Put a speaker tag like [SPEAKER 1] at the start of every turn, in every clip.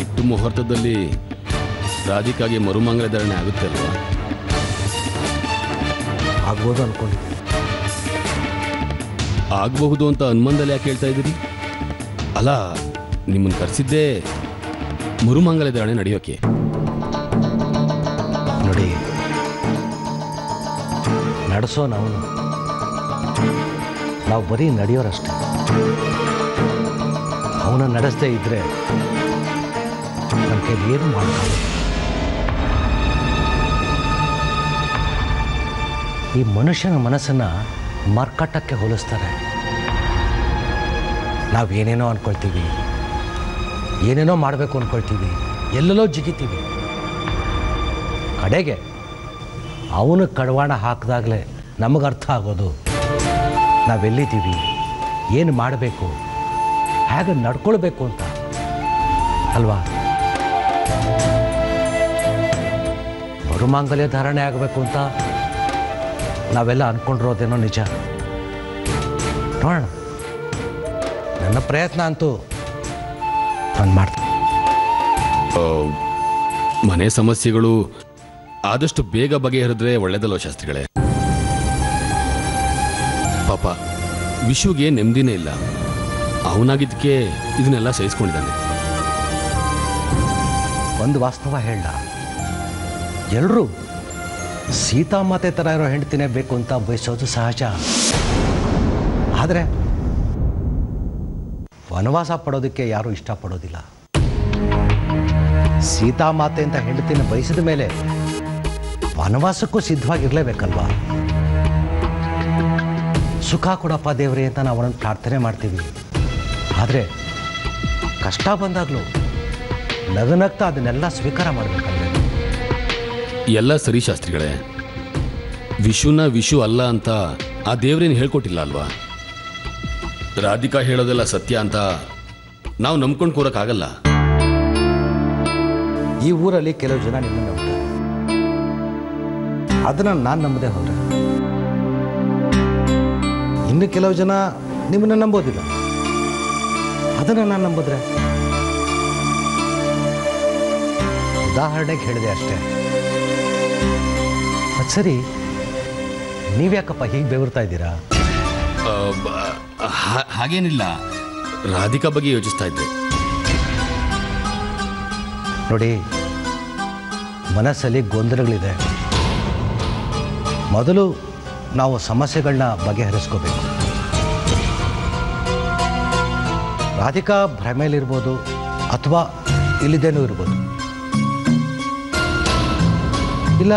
[SPEAKER 1] ಇಟ್ಟು ಮುಹೂರ್ತದಲ್ಲಿ ರಾಧಿಕಾಗೆ ಮರುಮಂಗಲ ಧಾರಣೆ ಆಗುತ್ತೆ ಅಲ್ವಾ?
[SPEAKER 2] ಆಗ್ಬೋದು ಅನ್ಕೊಂಡು.
[SPEAKER 1] ಆಗಬಹುದು ಅಂತ ಅನುಮಾನದಲ್ಲಿ ಯಾಕೆ ಹೇಳ್ತಾ ಇದ್ದೀರಿ? ಅಲ್ಲ, ನಿಮ್ಮನ್ನು ಕರೆಸಿದ್ದೇ ಮರುಮಂಗಲ ಧಾರಣೆ ನಡೆಯೋಕೆ.
[SPEAKER 2] ನೋಡಿ, ನಡೆಸೋ ನಾವು ಬರೀ ನಡೆಯೋರಷ್ಟೆ. ಅವನ ನಡೆಸದೇ ಇದ್ರೆ ನಮ್ಮ ಕೈಲಿ ಏನು ಮಾಡೋಕ್ಕಾಗಲ್ಲ. ಈ ಮನುಷ್ಯನ ಮನಸ್ಸನ್ನು ಮರ್ಕಟ್ಟಕ್ಕೆ ಹೋಲಿಸ್ತಾರೆ. ನಾವೇನೇನೋ ಅಂದ್ಕೊಳ್ತೀವಿ, ಏನೇನೋ ಮಾಡಬೇಕು ಅಂದ್ಕೊಳ್ತೀವಿ, ಎಲ್ಲೆಲ್ಲೋ ಜಿಗಿತೀವಿ. ಕಡೆಗೆ ಅವನು ಕಡವಾಣ ಹಾಕಿದಾಗಲೇ ನಮಗೆ ಅರ್ಥ ಆಗೋದು ನಾವೆಲ್ಲಿದ್ದೀವಿ, ಏನು ಮಾಡಬೇಕು, ಹೇಗೆ ನಡ್ಕೊಳ್ಬೇಕು ಅಂತ ಅಲ್ವಾ? ಮರುಮಾಂಗಲ್ಯ ಧಾರಣೆ ಆಗಬೇಕು ಅಂತ ನಾವೆಲ್ಲ ಅಂದ್ಕೊಂಡಿರೋದೇನೋ ನಿಜ. ನೋಡೋಣ, ನನ್ನ ಪ್ರಯತ್ನ ಅಂತೂ ನಾನು ಮಾಡ್ತೀನಿ.
[SPEAKER 1] ಮನೆ ಸಮಸ್ಯೆಗಳು ಆದಷ್ಟು ಬೇಗ ಬಗೆಹರಿದ್ರೆ ಒಳ್ಳೇದಲ್ವ ಶಾಸ್ತ್ರಿಗಳೇ? ಪಾಪ ವಿಶ್ವಗೆ ನೆಮ್ಮದಿನೇ ಇಲ್ಲ. ಅವನಾಗಿದ್ದಕ್ಕೆ ಇದನ್ನೆಲ್ಲ ಸಹಿಸ್ಕೊಂಡಿದ್ದಾನೆ.
[SPEAKER 2] ಒಂದು ವಾಸ್ತವ ಹೇಳ, ಎಲ್ಲರೂ ಸೀತಾಮಾತೆ ಥರ ಇರೋ ಹೆಂಡ್ತಿನೇ ಬೇಕು ಅಂತ ಬಯಸೋದು ಸಹಜ. ಆದರೆ ವನವಾಸ ಪಡೋದಕ್ಕೆ ಯಾರೂ ಇಷ್ಟಪಡೋದಿಲ್ಲ. ಸೀತಾಮಾತೆ ಅಂತ ಹೆಂಡತಿನ ಬಯಸಿದ ಮೇಲೆ ವನವಾಸಕ್ಕೂ ಸಿದ್ಧವಾಗಿರ್ಲೇಬೇಕಲ್ವಾ? ಸುಖ ಕೊಡಪ್ಪ ದೇವರೇ ಅಂತ ನಾವು ಅವನನ್ನು ಪ್ರಾರ್ಥನೆ ಮಾಡ್ತೀವಿ. ಆದರೆ ಕಷ್ಟ ಬಂದಾಗಲೂ ನಗನಗ್ತಾ ಅದನ್ನೆಲ್ಲ ಸ್ವೀಕಾರ ಮಾಡಬೇಕಲ್ವೇ?
[SPEAKER 1] ಎಲ್ಲ ಸರಿ ಶಾಸ್ತ್ರಿಗಳೇ. ವಿಶುನ ವಿಶು ಅಲ್ಲ ಅಂತ ಆ ದೇವರೇನು ಹೇಳ್ಕೊಟ್ಟಿಲ್ಲ ಅಲ್ವಾ? ರಾಧಿಕಾ ಹೇಳೋದೆಲ್ಲ ಸತ್ಯ ಅಂತ ನಾವು ನಂಬ್ಕೊಂಡು ಕೂರಕ್ಕಾಗಲ್ಲ.
[SPEAKER 2] ಈ ಊರಲ್ಲಿ ಕೆಲವು ಜನ ನಿಮ್ಮನ್ನು ನಂಬ್ತಾರೆ. ಅದನ್ನು ನಾನು ನಂಬದೆ ಹೋದ್ರೆ ಇನ್ನು ಕೆಲವು ಜನ ನಿಮ್ಮನ್ನು ನಂಬೋದಿಲ್ಲ. ಅದನ್ನು ನಾನು ನಂಬಿದ್ರೆ, ಉದಾಹರಣೆಗೆ ಹೇಳಿದೆ ಅಷ್ಟೇ. ಅದು ಸರಿ, ನೀವ್ಯಾಕಪ್ಪ ಹೀಗೆ ಬೆವರ್ತಾ ಇದ್ದೀರಾ?
[SPEAKER 1] ಹಾಗೇನಿಲ್ಲ, ರಾಧಿಕಾ ಬಗ್ಗೆ ಯೋಚಿಸ್ತಾ ಇದ್ದೆ.
[SPEAKER 2] ನೋಡಿ, ಮನಸ್ಸಲ್ಲಿ ಗೊಂದಲಗಳಿದೆ. ಮೊದಲು ನಾವು ಸಮಸ್ಯೆಗಳನ್ನ ಬಗೆಹರಿಸ್ಕೋಬೇಕು. ರಾಧಿಕಾ ಭ್ರಮೆಯಲ್ಲಿರ್ಬೋದು ಅಥವಾ ಇಲ್ಲಿದ್ದೇನೂ ಇರ್ಬೋದು. ಇಲ್ಲ,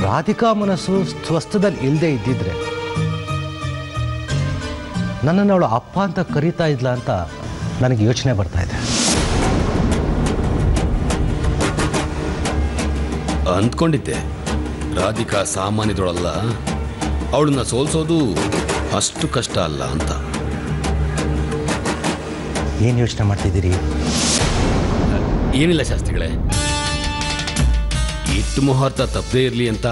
[SPEAKER 2] ರಾಧಿಕಾ ಮನಸ್ಸು ಸ್ವಸ್ಥದಲ್ಲಿ ಇಲ್ಲದೆ ಇದ್ದಿದ್ರೆ ನನ್ನನ್ನು ಅವಳು ಅಪ್ಪ ಅಂತ ಕರೀತಾ ಇದ್ಲ ಅಂತ ನನಗೆ ಯೋಚನೆ ಬರ್ತಾ ಇದೆ.
[SPEAKER 1] ಅಂದ್ಕೊಂಡಿದ್ದೆ ರಾಧಿಕಾ ಸಾಮಾನ್ಯದೊಳಲ್ಲ, ಅವಳನ್ನ ಸೋಲ್ಸೋದು ಅಷ್ಟು ಕಷ್ಟ ಅಲ್ಲ ಅಂತ.
[SPEAKER 2] ಏನು ಯೋಚನೆ ಮಾಡ್ತಿದ್ದೀರಿ?
[SPEAKER 1] ಏನಿಲ್ಲ ಶಾಸ್ತ್ರಿಗಳೇ, ಇಟ್ಟು ಮುಹೂರ್ತ ತಪ್ಪದೇ ಇರಲಿ ಅಂತ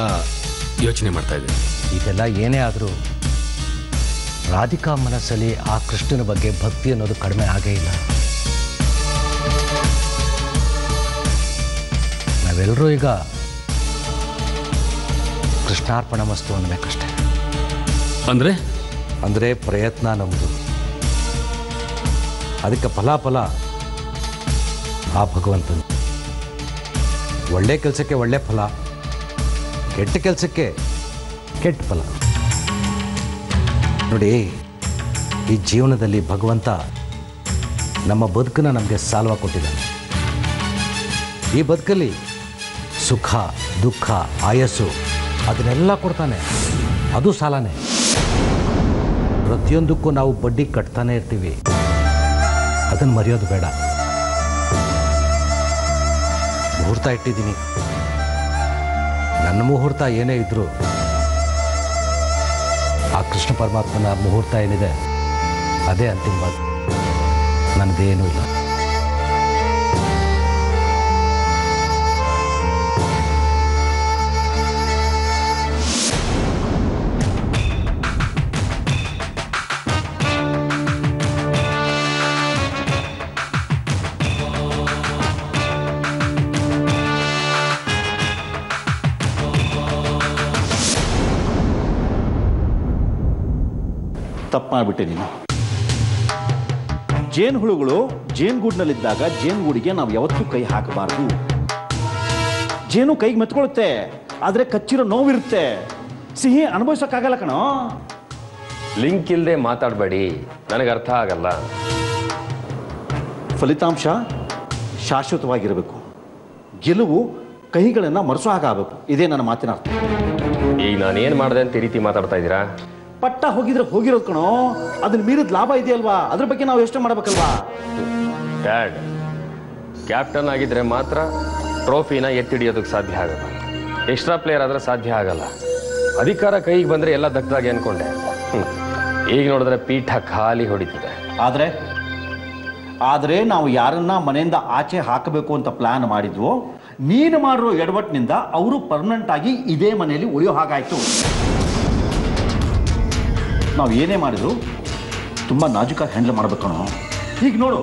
[SPEAKER 1] ಯೋಚನೆ ಮಾಡ್ತಾ ಇದ್ದೆ.
[SPEAKER 2] ಇದೆಲ್ಲ ಏನೇ ಆದರೂ ರಾಧಿಕಾ ಮನಸ್ಸಲ್ಲಿ ಆ ಕೃಷ್ಣನ ಬಗ್ಗೆ ಭಕ್ತಿ ಅನ್ನೋದು ಕಡಿಮೆ ಆಗೇ ಇಲ್ಲ. ನಾವೆಲ್ಲರೂ ಈಗ ಕೃಷ್ಣಾರ್ಪಣ ಮಸ್ತು ಅನ್ನಬೇಕಷ್ಟೆ. ಅಂದರೆ ಪ್ರಯತ್ನ ನಮ್ಮದು, ಅದಕ್ಕೆ ಫಲಾಫಲ ಆ ಭಗವಂತನ. ಒಳ್ಳೆ ಕೆಲಸಕ್ಕೆ ಒಳ್ಳೆ ಫಲ, ಕೆಟ್ಟ ಕೆಲಸಕ್ಕೆ ಕೆಟ್ಟ ಫಲ. ನೋಡಿ, ಈ ಜೀವನದಲ್ಲಿ ಭಗವಂತ ನಮ್ಮ ಬದುಕನ್ನು ನಮಗೆ ಸಾಲ್ವ ಕೊಟ್ಟಿದ್ದಾನೆ. ಈ ಬದುಕಲ್ಲಿ ಸುಖ ದುಃಖ ಆಯಸ್ಸು ಅದನ್ನೆಲ್ಲ ಕೊಡ್ತಾನೆ. ಅದು ಸಾಲನೇ. ಪ್ರತಿಯೊಂದಕ್ಕೂ ನಾವು ಬಡ್ಡಿ ಕಟ್ತಾನೆ ಇರ್ತೀವಿ. ಅದನ್ನು ಮರೆಯೋದು ಬೇಡ. ಮುಹೂರ್ತ ಇಟ್ಟಿದ್ದೀನಿ. ನನ್ನ ಮುಹೂರ್ತ ಏನೇ ಇದ್ದರೂ ಆ ಕೃಷ್ಣ ಪರಮಾತ್ಮನ ಮುಹೂರ್ತ ಏನಿದೆ ಅದೇ ಅಂತಿಮವಾದ. ನನ್ನದೇನೂ ಇಲ್ಲ.
[SPEAKER 3] ತಪ್ಪು ಮಾಡಿಬಿಟ್ಟೆ ನೀನು. ಜೇನುಹುಳುಗಳು ಜೇನುಗೂಡಿನಲ್ಲಿದ್ದಾಗ ಜೇನುಗೂಡಿಗೆ ನಾವು ಯಾವತ್ತೂ ಕೈ ಹಾಕಬಾರ್ದು. ಜೇನು ಕೈಗೆ ಮೆತ್ಕೊಳ್ಳುತ್ತೆ, ಆದರೆ ಕಚ್ಚಿರೋ ನೋವಿರುತ್ತೆ, ಸಿಹಿ ಅನುಭವಿಸೋಕ್ಕಾಗಲ್ಲ ಕಣೋ.
[SPEAKER 4] ಲಿಂಕ್ ಇಲ್ಲದೆ ಮಾತಾಡಬೇಡಿ, ನನಗೆ ಅರ್ಥ ಆಗಲ್ಲ.
[SPEAKER 3] ಫಲಿತಾಂಶ ಶಾಶ್ವತವಾಗಿರಬೇಕು, ಗೆಲುವು ಕಹಿಗಳನ್ನು ಮರೆಸೋ ಹಾಗಾಗಬೇಕು. ಇದೇ ನನ್ನ ಮಾತಿನ ಅರ್ಥ.
[SPEAKER 4] ಈಗ ನಾನೇನು ಮಾಡಿದೆ ಅಂತ ಈ ರೀತಿ ಮಾತಾಡ್ತಾ ಇದ್ದೀರಾ?
[SPEAKER 3] ಪಟ್ಟ ಹೋಗಿದ್ರೆ ಹೋಗಿರೋದು ಕಣೋ, ಅದನ್ನ ಮೀರಿದ ಲಾಭ ಇದೆಯಲ್ವಾ, ಅದ್ರ ಬಗ್ಗೆ ನಾವು ಯೋಚನೆ ಮಾಡಬೇಕಲ್ವಾ?
[SPEAKER 4] ಡ್ಯಾಡ್, ಕ್ಯಾಪ್ಟನ್ ಆಗಿದ್ರೆ ಮಾತ್ರ ಟ್ರೋಫಿನ ಎತ್ತಿಡಿಯೋದಕ್ಕೆ ಸಾಧ್ಯ ಆಗಲ್ಲ. ಎಕ್ಸ್ಟ್ರಾ ಪ್ಲೇಯರ್ ಆದರೆ ಸಾಧ್ಯ ಆಗಲ್ಲ. ಅಧಿಕಾರ ಕೈಗೆ ಬಂದರೆ ಎಲ್ಲ ದಕ್ಕದಾಗೆ ಅನ್ಕೊಂಡೆ. ಈಗ ನೋಡಿದ್ರೆ ಪೀಠ ಖಾಲಿ ಹೊಡಿತಿದೆ.
[SPEAKER 3] ಆದರೆ ನಾವು ಯಾರನ್ನ ಮನೆಯಿಂದ ಆಚೆ ಹಾಕಬೇಕು ಅಂತ ಪ್ಲಾನ್ ಮಾಡಿದ್ವೋ, ನೀನು ಮಾಡಿರೋ ಎಡವಟ್ಟಿನಿಂದ ಅವರು ಪರ್ಮನೆಂಟ್ ಆಗಿ ಇದೇ ಮನೆಯಲ್ಲಿ ಉಳಿಯೋ ಹಾಗಾಯ್ತು. ನಾವು ಏನೇ ಮಾಡಿದ್ರು ತುಂಬ ನಾಜೂಕಾಗಿ ಹ್ಯಾಂಡಲ್ ಮಾಡ್ಬೇಕಣೋ. ಈಗ ನೋಡು,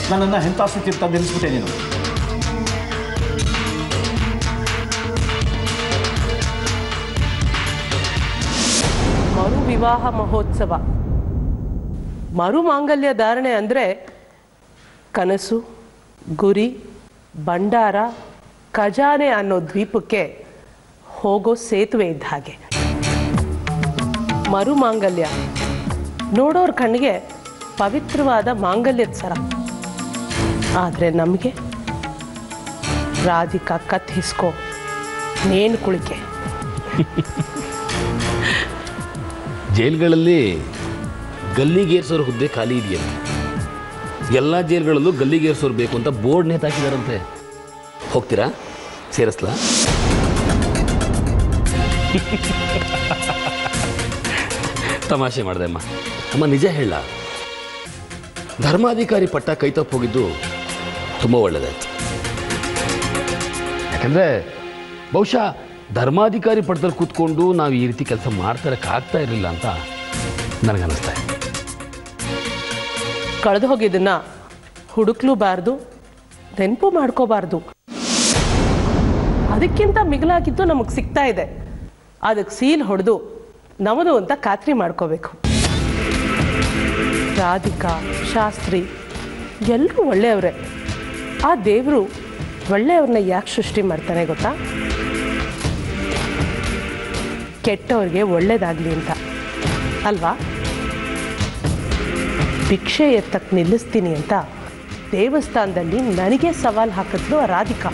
[SPEAKER 3] ನನ್ನನ್ನು ಎಂಥ ಸ್ಥಿತಿ ತಂದು ನಿಲ್ಲಿಸ್ಬಿಟ್ಟೆ ನೀನು.
[SPEAKER 5] ಮರು ವಿವಾಹ ಮಹೋತ್ಸವ, ಮರು ಮಾಂಗಲ್ಯ ಧಾರಣೆ ಅಂದರೆ ಕನಸು, ಗುರಿ, ಭಂಡಾರ, ಖಜಾನೆ ಅನ್ನೋ ದ್ವೀಪಕ್ಕೆ ಹೋಗೋ ಸೇತುವೆ ಇದ್ದ ಹಾಗೆ. ಮರು ಮಾಂಗಲ್ಯ ನೋಡೋರ ಕಣ್ಣಿಗೆ ಪವಿತ್ರವಾದ ಮಾಂಗಲ್ಯದ ಸರ, ಆದರೆ ನಮಗೆ ರಾಧಿಕಾ ಕತ್ ಹಿಸ್ಕೋ ನೇಣು ಕುಳಿಕೆ.
[SPEAKER 1] ಜೈಲ್ಗಳಲ್ಲಿ ಗಲ್ಲಿಗೇರ್ಸೋರ ಹುದ್ದೆ ಖಾಲಿ ಇದೆಯಂತೆ. ಎಲ್ಲ ಜೈಲ್ಗಳಲ್ಲೂ ಗಲ್ಲಿಗೇರ್ಸೋರು ಬೇಕು ಅಂತ ಬೋರ್ಡ್ ನೇತಾಕಿದಾರಂತೆ. ಹೋಗ್ತೀರಾ? ಸೇರಿಸ್ಲಾ? ತಮಾಷೆ ಮಾಡಿದೆ ಅಮ್ಮ. ಅಮ್ಮ ನಿಜ ಹೇಳ, ಧರ್ಮಾಧಿಕಾರಿ ಪಟ್ಟ ಕೈ ತಪ್ಪು ಹೋಗಿದ್ದು ತುಂಬ ಒಳ್ಳೆಯದಾಯ್ತು. ಯಾಕಂದರೆ ಬಹುಶಃ ಧರ್ಮಾಧಿಕಾರಿ ಪಟ್ಟದಲ್ಲಿ ಕೂತ್ಕೊಂಡು ನಾವು ಈ ರೀತಿ ಕೆಲಸ ಮಾಡ್ತಾರಕ್ಕಾಗ್ತಾ ಇರಲಿಲ್ಲ ಅಂತ ನನಗನ್ನಿಸ್ತಾ ಇದೆ.
[SPEAKER 5] ಕಳೆದು ಹೋಗಿದ್ದನ್ನ ಹುಡುಕ್ಲೂಬಾರ್ದು, ನೆನಪು ಮಾಡ್ಕೋಬಾರ್ದು. ಅದಕ್ಕಿಂತ ಮಿಗಿಲಾಗಿದ್ದು ನಮಗೆ ಸಿಗ್ತಾ ಇದೆ, ಅದಕ್ಕೆ ಸೀಲ್ ಹೊಡೆದು ನಮ್ಮದು ಅಂತ ಖಾತ್ರಿ ಮಾಡ್ಕೋಬೇಕು. ರಾಧಿಕಾ, ಶಾಸ್ತ್ರಿ ಎಲ್ಲರೂ ಒಳ್ಳೆಯವರೇ. ಆ ದೇವರು ಒಳ್ಳೆಯವ್ರನ್ನ ಯಾಕೆ ಸೃಷ್ಟಿ ಮಾಡ್ತಾನೆ ಗೊತ್ತಾ? ಕೆಟ್ಟವ್ರಿಗೆ ಒಳ್ಳೇದಾಗಲಿ ಅಂತ ಅಲ್ವಾ? ಭಿಕ್ಷೆ ಎತ್ತಕ್ಕೆ ನಿಲ್ಲಿಸ್ತೀನಿ ಅಂತ ದೇವಸ್ಥಾನದಲ್ಲಿ ನನಗೆ ಸವಾಲು ಹಾಕಿದ್ಲು ಆ ರಾಧಿಕಾ.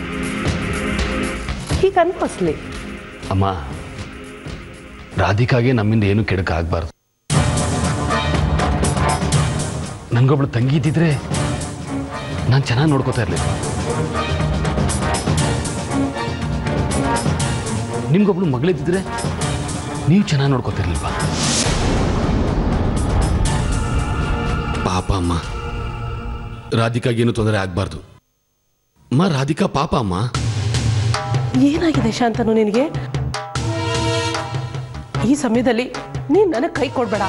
[SPEAKER 5] ಹೀಗೆ ಅನ್ಕೋಸ್ಲಿ.
[SPEAKER 1] ಅಮ್ಮ, ರಾಧಿಕಾಗೆ ನಮ್ಮಿಂದ ಏನು ಕೆಡಕಾಗಬಾರ್ದು. ನನಗೊಬ್ಳು ತಂಗಿ ಇದ್ದಿದ್ರೆ ನಾನು ಚೆನ್ನಾಗಿ ನೋಡ್ಕೋತಾ ಇರಲಿಲ್ಲ. ನಿಮ್ಗೊಬ್ಳು ಮಗಳಿದ್ದಿದ್ರೆ ನೀವು ಚೆನ್ನಾಗಿ ನೋಡ್ಕೋತಿರ್ಲಿಲ್ವಾ? ಪಾಪ ಅಮ್ಮ, ರಾಧಿಕಾಗೇನು ತೊಂದರೆ ಆಗಬಾರ್ದು ಅಮ್ಮ. ರಾಧಿಕಾ ಪಾಪ ಅಮ್ಮ.
[SPEAKER 5] ಏನಾಗಿದೆ ಶಾಂತನು ನಿನಗೆ? ಈ ಸಮಯದಲ್ಲಿ ನೀನು ನನಗೆ ಕೈ ಕೊಡಬೇಡ,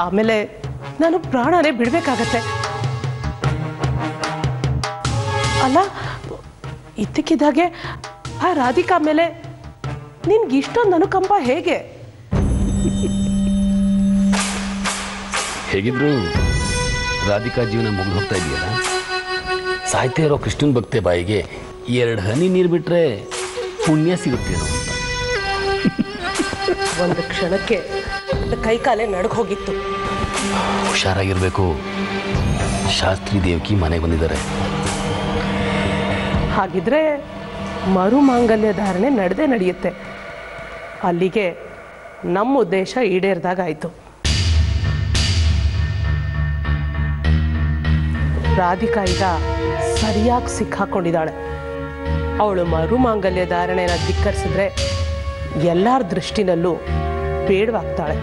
[SPEAKER 5] ಆಮೇಲೆ ನಾನು ಪ್ರಾಣನೇ ಬಿಡಬೇಕಾಗತ್ತೆ. ಅಲ್ಲ, ಇದ್ದಕ್ಕಿದ್ದಾಗೆ ಆ ರಾಧಿಕಾ ಮೇಲೆ ನಿನ್ಗೆ ಇಷ್ಟೊಂದು ಅನುಕಂಪ ಹೇಗೆ?
[SPEAKER 1] ಹೇಗಿದ್ರು ರಾಧಿಕಾ ಜೀವನ ಮುಗಿದು ಹೋಗ್ತಾ ಇದೆಯಲ್ಲ. ಸಾಯ್ತಾ ಇರೋ ಕೃಷ್ಣನ್ ಭಕ್ತೆ ಬಾಯಿಗೆ 2 ಹನಿ ನೀರು ಬಿಟ್ರೆ ಪುಣ್ಯ ಸಿಗುತ್ತೇನೋ ಅಂತ.
[SPEAKER 5] ಒಂದು ಕ್ಷಣಕ್ಕೆ ಕೈ ಕಾಲೇ ನಡ್ಗೆ ಹೋಗಿತ್ತು.
[SPEAKER 1] ಹುಷಾರಾಗಿರ್ಬೇಕು. ಶಾಸ್ತ್ರಿ ದೇವಕಿ ಮನೆಗೆ ಬಂದಿದ್ದಾರೆ.
[SPEAKER 5] ಹಾಗಿದ್ರೆ ಮರು ಮಾಂಗಲ್ಯ ಧಾರಣೆ ನಡೆಯುತ್ತೆ. ಅಲ್ಲಿಗೆ ನಮ್ಮ ಉದ್ದೇಶ ಈಡೇರಿದಾಗಾಯಿತು. ರಾಧಿಕಾ ಈಗ ಸರಿಯಾಗಿ ಸಿಕ್ಕಾಕೊಂಡಿದ್ದಾಳೆ. ಅವಳು ಮರು ಮಾಂಗಲ್ಯ ಧಾರಣೆನ ಧಿಕ್ಕರಿಸಿದ್ರೆ ಎಲ್ಲರ ದೃಷ್ಟಿನಲ್ಲೂ ಬೇಡವಾಗ್ತಾಳೆ,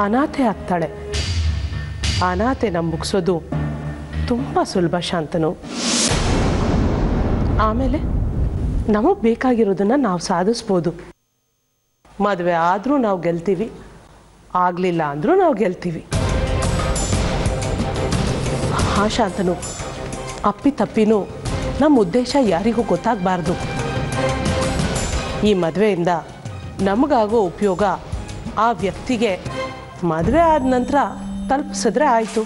[SPEAKER 5] ಅನಾಥೆ ಆಗ್ತಾಳೆ. ಅನಾಥೆನ ಮುಗಿಸೋದು ತುಂಬ ಸುಲಭ ಶಾಂತನು. ಆಮೇಲೆ ನಮಗೆ ಬೇಕಾಗಿರೋದನ್ನು ನಾವು ಸಾಧಿಸ್ಬೋದು. ಮದುವೆ ಆದರೂ ನಾವು ಗೆಲ್ತೀವಿ, ಆಗಲಿಲ್ಲ ಅಂದರೂ ನಾವು ಗೆಲ್ತೀವಿ. ಹಾ ಶಾಂತನು, ಅಪ್ಪಿ ತಪ್ಪಿನೂ ನಮ್ಮ ಉದ್ದೇಶ ಯಾರಿಗೂ ಗೊತ್ತಾಗಬಾರ್ದು. ಈ ಮದುವೆಯಿಂದ ನಮಗಾಗೋ ಉಪಯೋಗ ಆ ವ್ಯಕ್ತಿಗೆ ಮದುವೆ ಆದ ನಂತರ ತಲುಪಿಸಿದ್ರೆ ಆಯಿತು.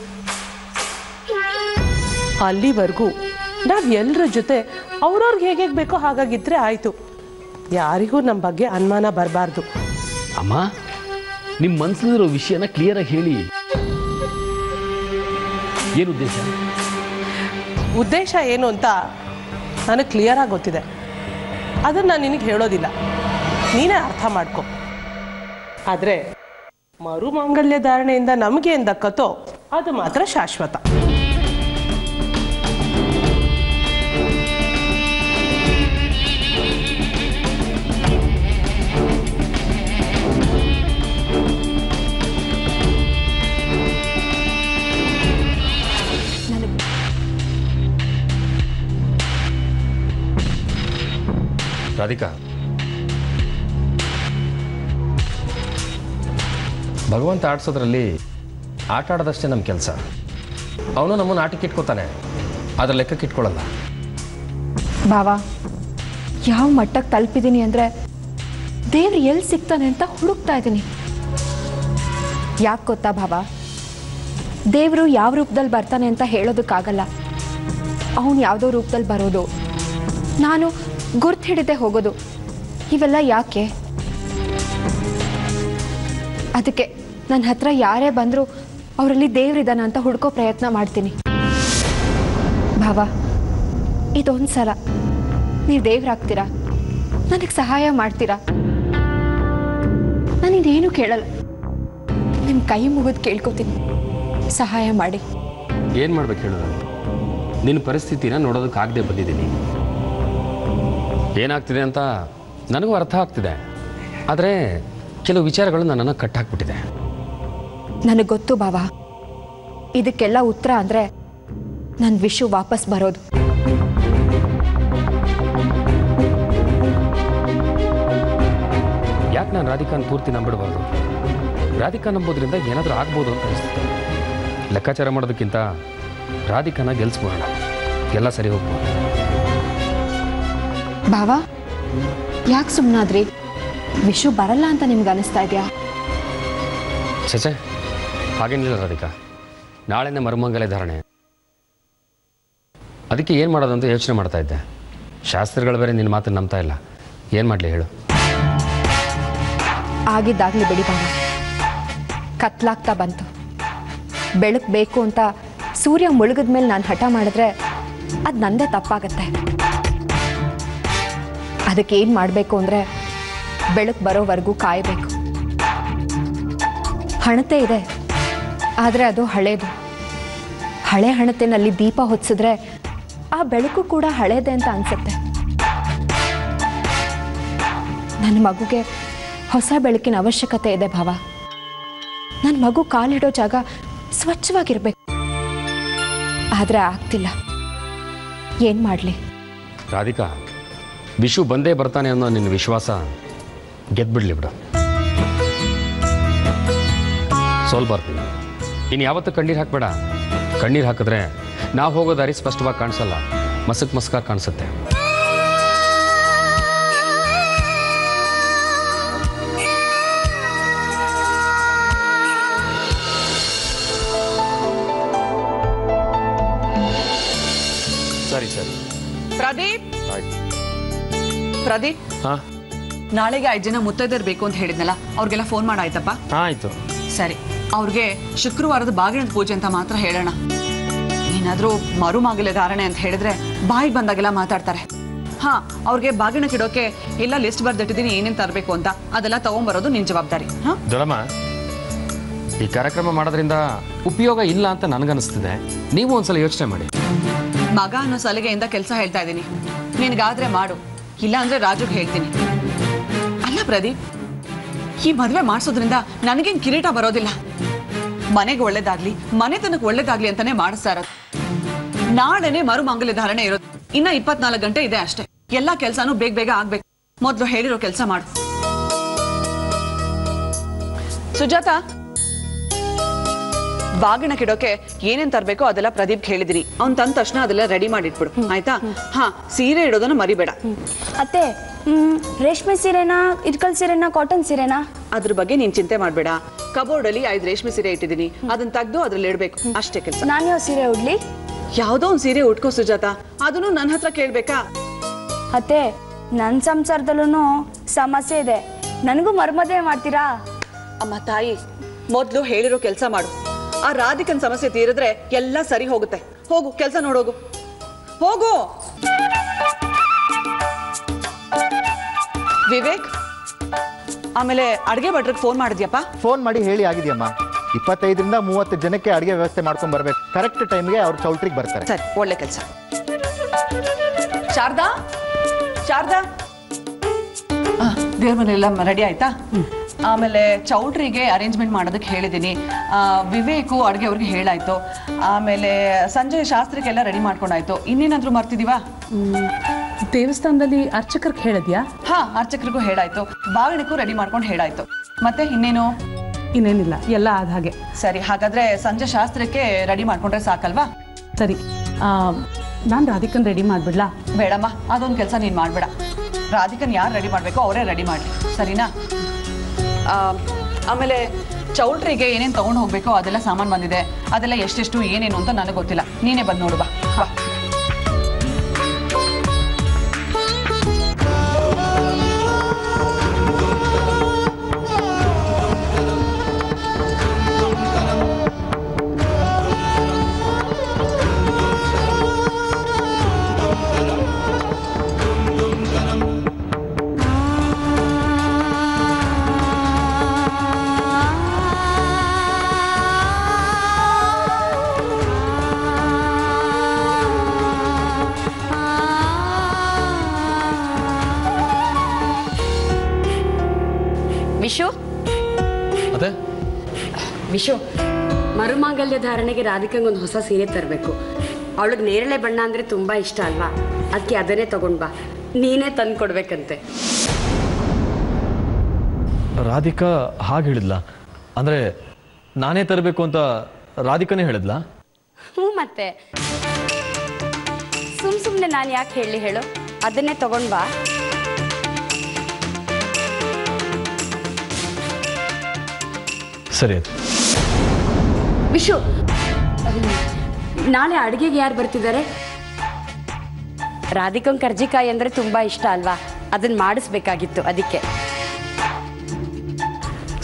[SPEAKER 5] ಅಲ್ಲಿವರೆಗೂ ನಾವು ಎಲ್ಲರ ಜೊತೆ ಅವ್ರವ್ರಿಗೆ ಹೇಗೆ ಬೇಕೋ ಹಾಗಾಗಿದ್ದರೆ ಆಯಿತು. ಯಾರಿಗೂ ನಮ್ಮ ಬಗ್ಗೆ ಅನುಮಾನ ಬರಬಾರ್ದು.
[SPEAKER 1] ಅಮ್ಮ, ನಿಮ್ಮ ಮನಸ್ಸಲ್ಲಿರೋ ವಿಷಯನ ಕ್ಲಿಯರಾಗಿ ಹೇಳಿ. ಏನು ಉದ್ದೇಶ?
[SPEAKER 5] ಉದ್ದೇಶ ಏನು ಅಂತ ನನಗೆ ಕ್ಲಿಯರಾಗಿ ಗೊತ್ತಿದೆ. ಅದನ್ನು ನಾನು ನಿನಗೆ ಹೇಳೋದಿಲ್ಲ, ನೀನೇ ಅರ್ಥ ಮಾಡ್ಕೊ. ಆದರೆ ಮರುಮಾಂಗಲ್ಯ ಧಾರಣೆಯಿಂದ ನಮಗೇನು ದಕ್ಕತ್ತೋ ಅದು ಮಾತ್ರ ಶಾಶ್ವತ.
[SPEAKER 4] ರಾಧಿಕಾ, ಭಗವಂತ ಆಡಿಸೋದ್ರಲ್ಲಿ ಆಟ ಆಡೋದಷ್ಟೇ ನಮ್ಮ ಕೆಲಸ. ಅವನು ನಮ್ಮನ್ನು ಆಟಕ್ಕೆ ಇಟ್ಕೋತಾನೆ, ಅದರ ಲೆಕ್ಕಕ್ಕೆ ಇಟ್ಕೊಳ್ಳಲ್ಲ.
[SPEAKER 6] ಬಾವಾ, ಯಾವ ಮಟ್ಟಕ್ಕೆ ತಲುಪಿದ್ದೀನಿ ಅಂದರೆ ದೇವ್ರು ಎಲ್ಲಿ ಸಿಗ್ತಾನೆ ಅಂತ ಹುಡುಕ್ತಾ ಇದ್ದೀನಿ. ಯಾಕೆ ಗೊತ್ತಾ ಬಾವಾ, ದೇವರು ಯಾವ ರೂಪದಲ್ಲಿ ಬರ್ತಾನೆ ಅಂತ ಹೇಳೋದಕ್ಕಾಗಲ್ಲ. ಅವನು ಯಾವುದೋ ರೂಪದಲ್ಲಿ ಬರೋದು, ನಾನು ಗುರ್ತು ಹಿಡಿದೇ ಹೋಗೋದು, ಇವೆಲ್ಲ ಯಾಕೆ? ಅದಕ್ಕೆ ನನ್ನ ಹತ್ರ ಯಾರೇ ಬಂದರೂ ಅವರಲ್ಲಿ ದೇವ್ರಿದ್ದಾನ ಅಂತ ಹುಡ್ಕೋ ಪ್ರಯತ್ನ ಮಾಡ್ತೀನಿ. ಭಾವ, ಇದೊಂದು ಸಲ ನೀವು ದೇವ್ರಾಗ್ತೀರಾ, ನನಗೆ ಸಹಾಯ ಮಾಡ್ತೀರಾ? ನಾನಿದೇನು ಕೇಳಲ್ಲ, ನಿಮ್ಮ ಕೈ ಮುಗಿದು ಕೇಳ್ಕೊತೀನಿ, ಸಹಾಯ ಮಾಡಿ.
[SPEAKER 4] ಏನು ಮಾಡ್ಬೇಕು ಹೇಳು? ನಿನ್ನ ಪರಿಸ್ಥಿತಿನ ನೋಡೋದಕ್ಕಾಗದೆ ಬಂದಿದ್ದೀನಿ. ಏನಾಗ್ತಿದೆ ಅಂತ ನನಗೂ ಅರ್ಥ ಆಗ್ತಿದೆ, ಆದರೆ ಕೆಲವು ವಿಚಾರಗಳು ನನ್ನನ್ನು ಕಟ್ಟಾಕ್ಬಿಟ್ಟಿದೆ.
[SPEAKER 6] ನನಗೆ ಗೊತ್ತು ಬಾವಾ, ಇದಕ್ಕೆಲ್ಲ ಉತ್ತರ ಅಂದರೆ ನನ್ನ ವಿಷು ವಾಪಸ್ ಬರೋದು.
[SPEAKER 4] ಯಾಕೆ ನಾನು ರಾಧಿಕಾನ ಪೂರ್ತಿ ನಂಬಿಡಬಾರ್ದು? ರಾಧಿಕಾ ನಂಬೋದ್ರಿಂದ ಏನಾದರೂ ಆಗ್ಬೋದು ಅಂತ ಅನಿಸುತ್ತೆ. ಲೆಕ್ಕಾಚಾರ ಮಾಡೋದಕ್ಕಿಂತ ರಾಧಿಕಾನ ಗೆಲ್ಸ್ಬೋಣ, ಎಲ್ಲ ಸರಿ ಹೋಗ್ಬೋದು.
[SPEAKER 6] ಬಾವಾ, ಯಾಕೆ ಸುಮ್ಮನಾದ್ರಿ? ವಿಷು ಬರಲ್ಲ ಅಂತ ನಿಮ್ಗೆ ಅನಿಸ್ತಾ ಇದೆಯಾ?
[SPEAKER 4] ಚಚೆ, ಹಾಗೇನಿಲ್ಲ ರಾಧಿಕಾ. ನಾಳೆನೇ ಮರುಮಂಗಲ ಧಾರಣೆ, ಅದಕ್ಕೆ ಏನು ಮಾಡೋದಂತ ಯೋಚನೆ ಮಾಡ್ತಾ ಇದ್ದೆ. ಶಾಸ್ತ್ರಿಗಳು ಬೇರೆ ನಿನ್ನ ಮಾತನ್ನು ನಂಬ್ತಾ ಇಲ್ಲ. ಏನು ಮಾಡಲಿ ಹೇಳು?
[SPEAKER 6] ಆಗಿದ್ದಾಗಲಿ ಬಿಡಿ ಬಾವಾ, ಕತ್ಲಾಗ್ತಾ ಬಂತು. ಬೆಳಕು ಬೇಕು ಅಂತ ಸೂರ್ಯ ಮುಳುಗಿದ ಮೇಲೆ ನಾನು ಹಠ ಮಾಡಿದ್ರೆ ಅದು ನಂದೇ ತಪ್ಪಾಗತ್ತೆ. ಅದಕ್ಕೆ ಏನು ಮಾಡಬೇಕು ಅಂದರೆ ಬೆಳಕು ಬರೋವರೆಗೂ ಕಾಯಬೇಕು. ಹಣತೆ ಇದೆ, ಆದರೆ ಅದು ಹಳೇದು. ಹಳೆ ಹಣತೆನಲ್ಲಿ ದೀಪ ಹೊತ್ತಿಸಿದ್ರೆ ಆ ಬೆಳಕು ಕೂಡ ಹಳೇದೆ ಅಂತ ಅನಿಸುತ್ತೆ. ನನ್ನ ಮಗುಗೆ ಹೊಸ ಬೆಳಕಿನ ಅವಶ್ಯಕತೆ ಇದೆ ಭಾವ. ನನ್ನ ಮಗು ಕಾಲಿಡೋ ಜಾಗ ಸ್ವಚ್ಛವಾಗಿರ್ಬೇಕು, ಆದರೆ ಆಗ್ತಿಲ್ಲ. ಏನು ಮಾಡಲಿ?
[SPEAKER 4] ರಾಧಿಕಾ, ವಿಷು ಬಂದೇ ಬರ್ತಾನೆ ಅನ್ನೋ ನಿನ್ನ ವಿಶ್ವಾಸ ಗೆದ್ಬಿಡ್ಲಿ ಬಿಡು. ಸೋಲ್ಬಾರ್ದು. ಇನ್ನು ಯಾವತ್ತೂ ಕಣ್ಣೀರು ಹಾಕಬೇಡ. ಕಣ್ಣೀರು ಹಾಕಿದ್ರೆ ನಾವು ಹೋಗೋ ದಾರಿ ಸ್ಪಷ್ಟವಾಗಿ ಕಾಣಿಸಲ್ಲ, ಮಸ್ಕಾಗಿ ಕಾಣಿಸುತ್ತೆ. ಸರಿ ಸರಿ.
[SPEAKER 7] ಪ್ರದೀಪ್,
[SPEAKER 4] ಆಯ್ತು.
[SPEAKER 7] ಪ್ರದೀಪ್,
[SPEAKER 4] ಹಾಂ,
[SPEAKER 7] ನಾಳೆಗೆ 5 ಜನ ಮುತ್ತೈದೆಯರು ಬೇಕು ಅಂತ ಹೇಳಿದ್ನಲ್ಲ, ಅವ್ರಿಗೆಲ್ಲ ಫೋನ್ ಮಾಡಾಯ್ತಪ್ಪ?
[SPEAKER 4] ಆಯಿತು.
[SPEAKER 7] ಸರಿ, ಅವ್ರಿಗೆ ಶುಕ್ರವಾರದ ಬಾಗಿಣದ ಪೂಜೆ ಅಂತ ಮಾತ್ರ ಹೇಳೋಣ. ಏನಾದರೂ ಮರುಮಾಂಗಲ್ಯ ಧಾರಣೆ ಅಂತ ಹೇಳಿದ್ರೆ ಬಾಯಿಗೆ ಬಂದಾಗೆಲ್ಲ ಮಾತಾಡ್ತಾರೆ. ಹಾಂ, ಅವ್ರಿಗೆ ಬಾಗಿಣಕ್ಕಿಡೋಕೆ ಎಲ್ಲ ಲಿಸ್ಟ್ ಬರ್ದಿಟ್ಟಿದ್ದೀನಿ, ಏನೇನು ತರಬೇಕು ಅಂತ. ಅದೆಲ್ಲ ತಗೊಂಬರೋದು ನಿನ್ನ ಜವಾಬ್ದಾರಿ. ಹಾಂ
[SPEAKER 4] ದೊಡಮ್ಮ, ಈ ಕಾರ್ಯಕ್ರಮ ಮಾಡೋದ್ರಿಂದ ಉಪಯೋಗ ಇಲ್ಲ ಅಂತ ನನಗನ್ನಿಸ್ತಿದೆ. ನೀವು ಒಂದ್ಸಲ ಯೋಚನೆ ಮಾಡಿ.
[SPEAKER 7] ಮಗ ಅನ್ನೋ ಸಲಿಗೆಯಿಂದ ಕೆಲಸ ಹೇಳ್ತಾ ಇದ್ದೀನಿ. ನಿನಗಾದ್ರೆ ಮಾಡು, ಇಲ್ಲ ಅಂದ್ರೆ ರಾಜುಗೆ ಹೇಳ್ತೀನಿ. ಅಲ್ಲ ಪ್ರದೀಪ್, ಈ ಮದುವೆ ಮಾಡಿಸೋದ್ರಿಂದ ನನಗೇನು ಕಿರೀಟ ಬರೋದಿಲ್ಲ. ಮನೆಗೆ ಒಳ್ಳೇದಾಗ್ಲಿ, ಮನೆತನಕ್ಕೆ ಒಳ್ಳೇದಾಗ್ಲಿ ಅಂತಾನೆ ಮಾಡಿಸ್ತಾ ಇರೋದು. ನಾಳೆನೆ ಮರುಮಾಂಗಲ್ಯ ಧಾರಣೆ ಇರೋದು. ಇನ್ನ 24 ಗಂಟೆ ಇದೆ ಅಷ್ಟೇ. ಎಲ್ಲಾ ಕೆಲಸನೂ ಬೇಗ ಬೇಗ ಆಗ್ಬೇಕು. ಮೊದಲು ಹೇಳಿರೋ ಕೆಲಸ ಮಾಡು. ಸುಜಾತ, ಬಾಗಿಣಕ್ಕಿಡೋಕೆ ಏನೇನ್ ತರಬೇಕೋ ಅದೆಲ್ಲ ಪ್ರದೀಪ್ ಹೇಳಿದಿರಿ. ಅವ್ನು ತಂದ ತಕ್ಷಣ ಅದೆಲ್ಲ ರೆಡಿ ಮಾಡಿಟ್ಬಿಡು, ಆಯ್ತಾ? ಹಾ, ಸೀರೆ ಇಡೋದನ್ನ ಮರಿಬೇಡ.
[SPEAKER 6] ಅತ್ತೆ,
[SPEAKER 8] ರೇಷ್ಮೆ ಸೀರೆನಾ, ಇಟ್ಕಲ್ ಸೀರೆನಾ, ಕಾಟನ್ ಸೀರೆನಾ?
[SPEAKER 7] ಅದ್ರ ಬಗ್ಗೆ ನೀನ್ ಚಿಂತೆ ಮಾಡ್ಬೇಡ. ಕಬೋರ್ಡ್ ಅಲ್ಲಿ 5 ರೇಷ್ಮೆ ಸೀರೆ ಇಟ್ಟಿದ್ದೀನಿ, ಅದನ್ನ ತೆಗ್ದು ಅದ್ರಲ್ಲಿ ಇಡ್ಬೇಕು, ಅಷ್ಟೇ ಕೆಲಸ.
[SPEAKER 8] ನಾನು ಯಾವ ಸೀರೆ ಉಡ್ಲಿ?
[SPEAKER 7] ಯಾವ್ದೋ ಒಂದ್ ಸೀರೆ ಉಟ್ಕೋ ಸುಜಾತ, ಅದನ್ನು ನನ್ನ ಹತ್ರ ಕೇಳ್ಬೇಕಾ?
[SPEAKER 8] ಅತ್ತೆ, ನನ್ನ ಸಂಸಾರದಲ್ಲೂ ಸಮಸ್ಯೆ ಇದೆ, ನನಗೂ ಮರ್ಮದುವೆ ಮಾಡ್ತೀರಾ?
[SPEAKER 7] ಅಮ್ಮ ತಾಯಿ, ಮೊದ್ಲು ಹೇಳಿರೋ ಕೆಲಸ ಮಾಡು. ಆ ರಾಧಿಕನ್ ಸಮಸ್ಯೆ ತೀರಿದ್ರೆ ಎಲ್ಲ ಸರಿ ಹೋಗುತ್ತೆ. ಹೋಗು, ಕೆಲಸ ನೋಡೋಗು, ಹೋಗು. ವಿವೇಕ್, ಆಮೇಲೆ ಅಡ್ಗೆ ಭಟ್ರಿಗೆ ಫೋನ್ ಮಾಡಿದ್ಯಪ್ಪ?
[SPEAKER 9] ಫೋನ್ ಮಾಡಿ ಹೇಳಿ ಆಗಿದೆಯಮ್ಮ. 25ರಿಂದ 30 ಜನಕ್ಕೆ ಅಡುಗೆ ವ್ಯವಸ್ಥೆ ಮಾಡ್ಕೊಂಡು ಬರ್ಬೇಕು. ಕರೆಕ್ಟ್ ಟೈಮ್ಗೆ ಅವ್ರು ಚೌಲ್ಟ್ರಿಗೆ ಬರ್ತಾರೆ.
[SPEAKER 7] ಸರಿ, ಒಳ್ಳೆ ಕೆಲಸ. ಶಾರದಾ, ಶಾರದಾ, ದೇವ್ರ ಮನೆಯೆಲ್ಲ ರೆಡಿ ಆಯ್ತಾ? ಆಮೇಲೆ ಚೌಲ್ಟ್ರಿಗೆ ಅರೇಂಜ್ಮೆಂಟ್ ಮಾಡೋದಕ್ಕೆ ಹೇಳಿದ್ದೀನಿ. ವಿವೇಕು ಅಡುಗೆ ಅವ್ರಿಗೆ ಹೇಳಾಯ್ತು. ಆಮೇಲೆ ಸಂಜೆ ಶಾಸ್ತ್ರಕ್ಕೆಲ್ಲ ರೆಡಿ ಮಾಡ್ಕೊಂಡಾಯ್ತು. ಇನ್ನೇನಾದ್ರೂ ಮರ್ತಿದೀವಾ?
[SPEAKER 5] ದೇವಸ್ಥಾನದಲ್ಲಿ ಅರ್ಚಕರಿಗೆ ಹೇಳಿದ್ಯಾ?
[SPEAKER 7] ಹಾ, ಅರ್ಚಕರಿಗೂ ಹೇಳಾಯ್ತು. ಬಾಗಿಣಕ್ಕೂ ರೆಡಿ ಮಾಡ್ಕೊಂಡು ಹೇಳಾಯ್ತು. ಮತ್ತೆ ಇನ್ನೇನು?
[SPEAKER 5] ಇನ್ನೇನಿಲ್ಲ, ಎಲ್ಲ ಆದ ಹಾಗೆ.
[SPEAKER 7] ಸರಿ, ಹಾಗಾದ್ರೆ ಸಂಜೆ ಶಾಸ್ತ್ರಕ್ಕೆ ರೆಡಿ ಮಾಡ್ಕೊಂಡ್ರೆ ಸಾಕಲ್ವಾ?
[SPEAKER 5] ಸರಿ, ನಾನು ರಾಧಿಕನ್ ರೆಡಿ ಮಾಡ್ಬಿಡ್ಲಾ?
[SPEAKER 7] ಬೇಡಮ್ಮ, ಅದೊಂದು ಕೆಲಸ ನೀನು ಮಾಡಬೇಡ. ರಾಧಿಕನ್ ಯಾರು ರೆಡಿ ಮಾಡಬೇಕೋ ಅವರೇ ರೆಡಿ ಮಾಡಲಿ, ಸರಿನಾ? ಆಮೇಲೆ ಚೌಲ್ಟ್ರಿಗೆ ಏನೇನು ತೊಗೊಂಡು ಹೋಗ್ಬೇಕೋ ಅದೆಲ್ಲ ಸಾಮಾನು ಬಂದಿದೆ. ಅದೆಲ್ಲ ಎಷ್ಟೆಷ್ಟು ಏನೇನು ಅಂತ ನನಗೆ ಗೊತ್ತಿಲ್ಲ, ನೀನೇ ಬಂದು ನೋಡು ಬಾ.
[SPEAKER 10] ವಿಶು,
[SPEAKER 1] ಅದೇ
[SPEAKER 10] ವಿಶು, ಮರುಮಾಂಗಲ್ಯ ಧಾರಣೆಗೆ ರಾಧಿಕಂಗೊಂದು ಹೊಸ ಸೀರೆ ತರಬೇಕು. ಅವಳಿಗೆ ನೇರಳೆ ಬಣ್ಣ ಅಂದರೆ ತುಂಬ ಇಷ್ಟ ಅಲ್ವಾ? ಅದಕ್ಕೆ ಅದನ್ನೇ ತಗೊಂಡು ಬಾ. ನೀನೇ ತಂದು ಕೊಡ್ಬೇಕಂತೆ.
[SPEAKER 11] ರಾಧಿಕಾ ಹಾಗೆ ಹೇಳಿದ್ಲಾ? ಅಂದರೆ ನಾನೇ ತರಬೇಕು ಅಂತ ರಾಧಿಕಾನೇ ಹೇಳಿದ್ಲಾ?
[SPEAKER 10] ಹ್ಞೂ, ಮತ್ತೆ ಸುಮ್ಮನೆ ನಾನು ಯಾಕೆ ಹೇಳಿ ಹೇಳು? ಅದನ್ನೇ ತಗೊಂಡು ಬಾ.
[SPEAKER 11] ಸರಿ.
[SPEAKER 10] ವಿಶು, ನಾಳೆ ಅಡುಗೆಗೆ ಯಾರು ಬರ್ತಿದ್ದಾರೆ? ರಾಧಿಕಂಗ್ ಕರ್ಜಿಕಾಯಿ ಅಂದರೆ ತುಂಬ ಇಷ್ಟ ಅಲ್ವಾ? ಅದನ್ನು ಮಾಡಿಸ್ಬೇಕಾಗಿತ್ತು, ಅದಕ್ಕೆ.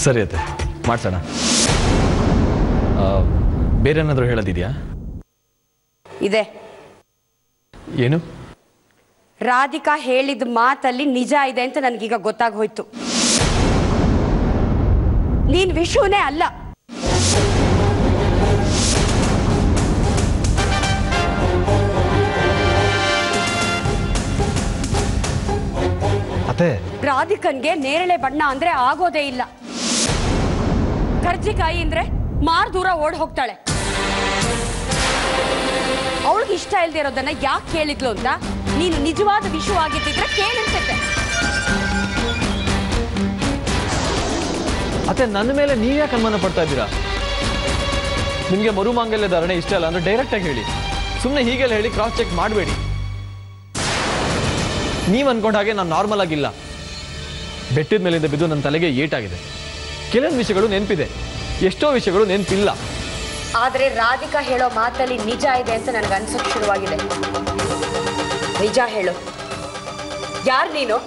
[SPEAKER 11] ಸರಿ ಅತ್ತೆ, ಮಾಡ್ಸೋಣ. ಬೇರೆ ಏನಾದರೂ ಹೇಳೋದಿದೆಯಾ?
[SPEAKER 10] ಇದೆ.
[SPEAKER 11] ಏನು?
[SPEAKER 10] ರಾಧಿಕಾ ಹೇಳಿದ ಮಾತಲ್ಲಿ ನಿಜ ಇದೆ ಅಂತ ನನಗೀಗ ಗೊತ್ತಾಗೋಯ್ತು. ನೀನ್ ವಿಶುನೇ ಅಲ್ಲ.
[SPEAKER 2] ಅತ್ತೆ,
[SPEAKER 10] ರಾಧಿಕನ್ಗೆ ನೇರಳೆ ಬಣ್ಣ ಅಂದ್ರೆ ಆಗೋದೇ ಇಲ್ಲ. ಕರ್ಜಿಕಾಯಿ ಅಂದ್ರೆ ಮಾರ್ ದೂರ ಓಡ್ ಹೋಗ್ತಾಳೆ. ಅವಳಿಗೆ ಇಷ್ಟ ಇಲ್ದೇ ಇರೋದನ್ನ ಯಾಕೆ ಕೇಳಿದ್ಲು ಅಂತ ನೀನು ನಿಜವಾದ ವಿಷು ಆಗಿದ್ದಿದ್ರೆ ಕೇಳಿಸುತ್ತೆ.
[SPEAKER 11] ಅತ್ತೆ, ನನ್ನ ಮೇಲೆ ನೀವ್ಯಾಕೆ ಅನುಮಾನ ಪಡ್ತಾ ಇದ್ದೀರಾ? ನಿಮಗೆ ಮರುಮಾಂಗಲ್ಯ ಧಾರಣೆ ಇಷ್ಟ ಅಲ್ಲ ಅಂದ್ರೆ ಡೈರೆಕ್ಟಾಗಿ ಹೇಳಿ. ಸುಮ್ಮನೆ ಹೀಗೆಲ್ಲ ಹೇಳಿ ಕ್ರಾಸ್ ಚೆಕ್ ಮಾಡಬೇಡಿ. ನೀವು ಅನ್ಕೊಂಡ ಹಾಗೆ ನಾನು ನಾರ್ಮಲ್ ಆಗಿಲ್ಲ. ಬೆಟ್ಟದ ಮೇಲಿಂದ ಬಿದ್ದು ನನ್ನ ತಲೆಗೆ ಏಟಾಗಿದೆ. ಕೆಲವೊಂದು ವಿಷಯಗಳು ನೆನಪಿದೆ, ಎಷ್ಟೋ ವಿಷಯಗಳು ನೆನಪಿಲ್ಲ.
[SPEAKER 10] ಆದ್ರೆ ರಾಧಿಕಾ ಹೇಳೋ ಮಾತಲ್ಲಿ ನಿಜ ಇದೆ ಅಂತ ನನಗೆ ಅನ್ಸಕ್ ಶುರುವಾಗಿದೆ. ನಿಜ ಹೇಳು, ಯಾರು ನೀನು?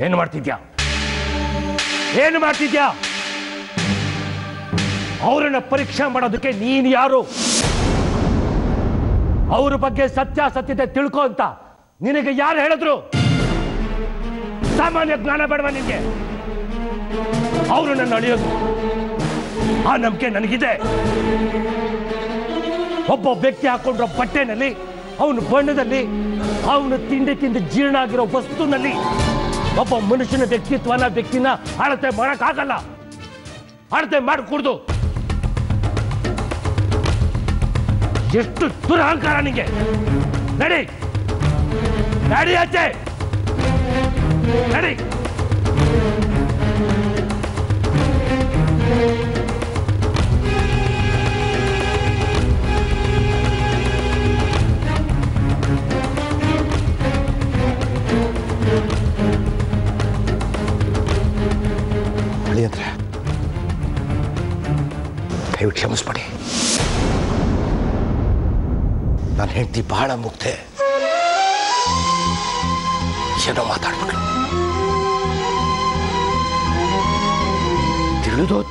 [SPEAKER 12] ಏನು ಮಾಡ್ತಿದ್ಯಾ? ಏನು ಮಾಡ್ತಿದ್ಯಾ? ಅವರನ್ನ ಪರೀಕ್ಷೆ ಮಾಡೋದಕ್ಕೆ ನೀನು ಯಾರು? ಅವ್ರ ಬಗ್ಗೆ ಸತ್ಯಾಸತ್ಯತೆ ತಿಳ್ಕೊ ಅಂತ ನಿನಗೆ ಯಾರು ಹೇಳಿದ್ರು? ಸಾಮಾನ್ಯ ಜ್ಞಾನ ಬೇಡವಾ ನಿನಗೆ? ಅವರು ನನ್ನ ಅಳಿಯೋದು, ಆ ನಂಬಿಕೆ ನನಗಿದೆ. ಒಬ್ಬ ವ್ಯಕ್ತಿ ಹಾಕೊಂಡ್ರ ಬಟ್ಟೆನಲ್ಲಿ, ಅವನ ಬಣ್ಣದಲ್ಲಿ, ಅವನು ತಿಂಡಿ ತಿಂದು ಜೀರ್ಣ ಆಗಿರೋ ವಸ್ತುನಲ್ಲಿ ಒಬ್ಬ ಮನುಷ್ಯನ ವ್ಯಕ್ತಿನ ಅಳತೆ ಮಾಡಕ್ಕಾಗಲ್ಲ. ಅಳತೆ ಮಾಡಿಕೊಡ್ದು. ಎಷ್ಟು ದುರಹಂಕಾರ ನಿಂಗೆ! ನಡಿ ನಡಿ ಆಚೆ, ನಡಿ.
[SPEAKER 2] ನನ್ನ ಹೆಂಡತಿ ಬಹಳ ಮುಗ್ಧೆ. ಏನೋ ಮಾತಾಡ್ಬಿಟ್ಲು.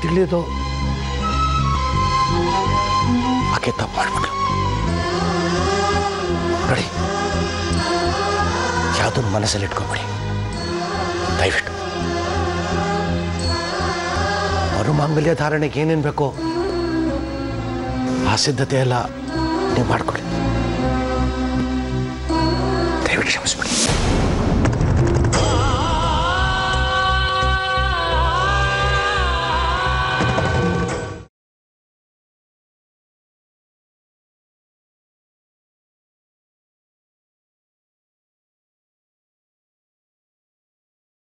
[SPEAKER 2] ತಿಳಿದೋ ಆಕೆ ತಪ್ಪು ಮಾಡ್ಬಿಟ್ಲು. ನೋಡಿ, ಯಾವುದನ್ನು ಮನಸ್ಸಲ್ಲಿ ಇಟ್ಕೊಬೇಡಿ ದಯವಿಟ್ಟು. ಮರುಮಾಂಗಲ್ಯ ಧಾರಣೆಗೆ ಏನೇನು ಬೇಕೋ ಆ ಸಿದ್ಧತೆ ಎಲ್ಲ ನೀವು ಮಾಡ್ಕೊಡಿ.